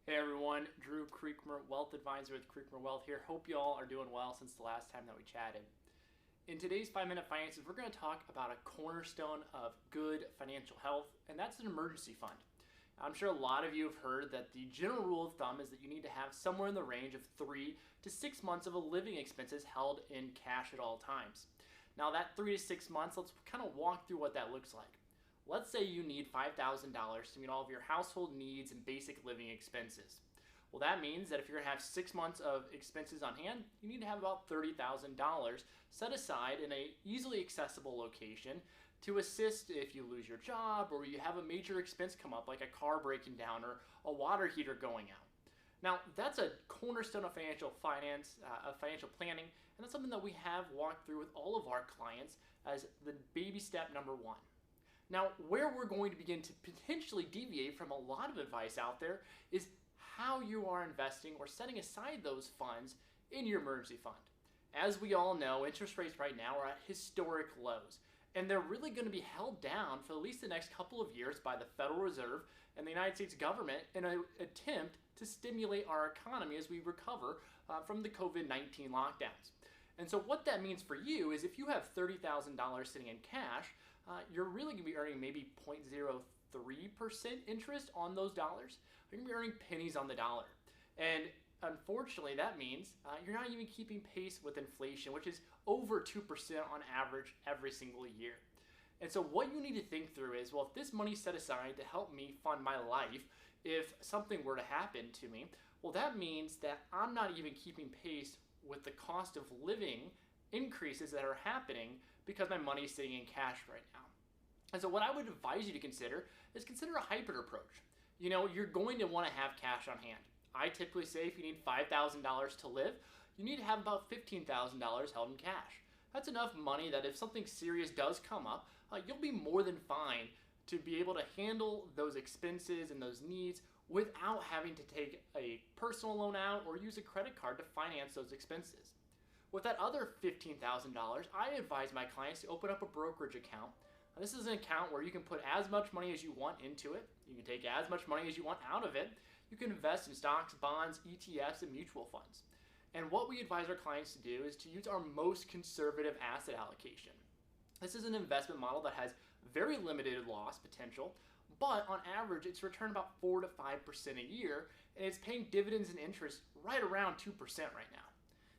Hey everyone, Drew, Creekmur Wealth Advisor with Creekmur Wealth here. Hope you all are doing well since the last time that we chatted. In today's 5-Minute Finances, we're going to talk about a cornerstone of good financial health, and that's an emergency fund. I'm sure a lot of you have heard that the general rule of thumb is that you need to have somewhere in the range of 3 to 6 months of a living expenses held in cash at all times. Now that 3 to 6 months, let's kind of walk through what that looks like. Let's say you need $5,000 to meet all of your household needs and basic living expenses. Well, that means that if you're going to have 6 months of expenses on hand, you need to have about $30,000 set aside in an easily accessible location to assist if you lose your job or you have a major expense come up like a car breaking down or a water heater going out. Now, that's a cornerstone of financial planning, and that's something that we have walked through with all of our clients as the baby step number 1. Now, where we're going to begin to potentially deviate from a lot of advice out there is how you are investing or setting aside those funds in your emergency fund. As we all know, interest rates right now are at historic lows, and they're really going to be held down for at least the next couple of years by the Federal Reserve and the United States government in an attempt to stimulate our economy as we recover from the COVID-19 lockdowns. And so what that means for you is if you have $30,000 sitting in cash, you're really going to be earning maybe 0.03% interest on those dollars. You're going to be earning pennies on the dollar. And unfortunately, that means you're not even keeping pace with inflation, which is over 2% on average every single year. And so what you need to think through is, well, if this money's set aside to help me fund my life, if something were to happen to me, well, that means that I'm not even keeping pace with the cost of living increases that are happening because my money is sitting in cash right now. And so what I would advise you to consider is consider a hybrid approach. You know, you're going to want to have cash on hand. I typically say if you need $5,000 to live, you need to have about $15,000 held in cash. That's enough money that if something serious does come up, you'll be more than fine to be able to handle those expenses and those needs without having to take a personal loan out or use a credit card to finance those expenses. With that other $15,000, I advise my clients to open up a brokerage account. Now, this is an account where you can put as much money as you want into it. You can take as much money as you want out of it. You can invest in stocks, bonds, ETFs, and mutual funds. And what we advise our clients to do is to use our most conservative asset allocation. This is an investment model that has very limited loss potential, but on average, it's returned about 4 to 5% a year, and it's paying dividends and interest right around 2% right now.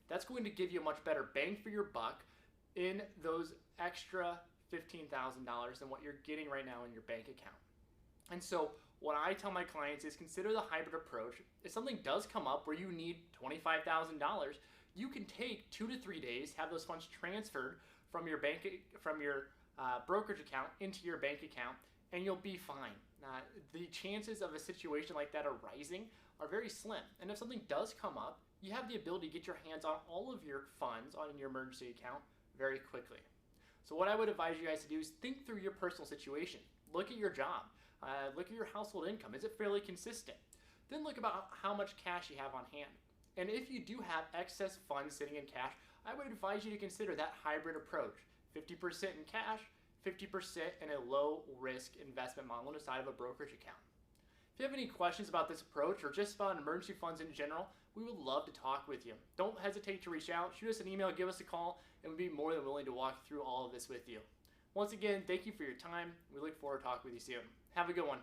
That's going to give you a much better bang for your buck in those extra $15,000 than what you're getting right now in your bank account. And so what I tell my clients is consider the hybrid approach. If something does come up where you need $25,000, you can take 2 to 3 days, have those funds transferred from your brokerage account into your bank account, and you'll be fine. The chances of a situation like that arising are very slim. And if something does come up, you have the ability to get your hands on all of your funds on your emergency account very quickly. So what I would advise you guys to do is think through your personal situation. Look at your job. Look at your household income. Is it fairly consistent? Then look about how much cash you have on hand. And if you do have excess funds sitting in cash, I would advise you to consider that hybrid approach. 50% in cash, 50% in a low-risk investment model inside of a brokerage account. If you have any questions about this approach or just about emergency funds in general, we would love to talk with you. Don't hesitate to reach out, shoot us an email, give us a call, and we'd be more than willing to walk through all of this with you. Once again, thank you for your time. We look forward to talking with you soon. Have a good one.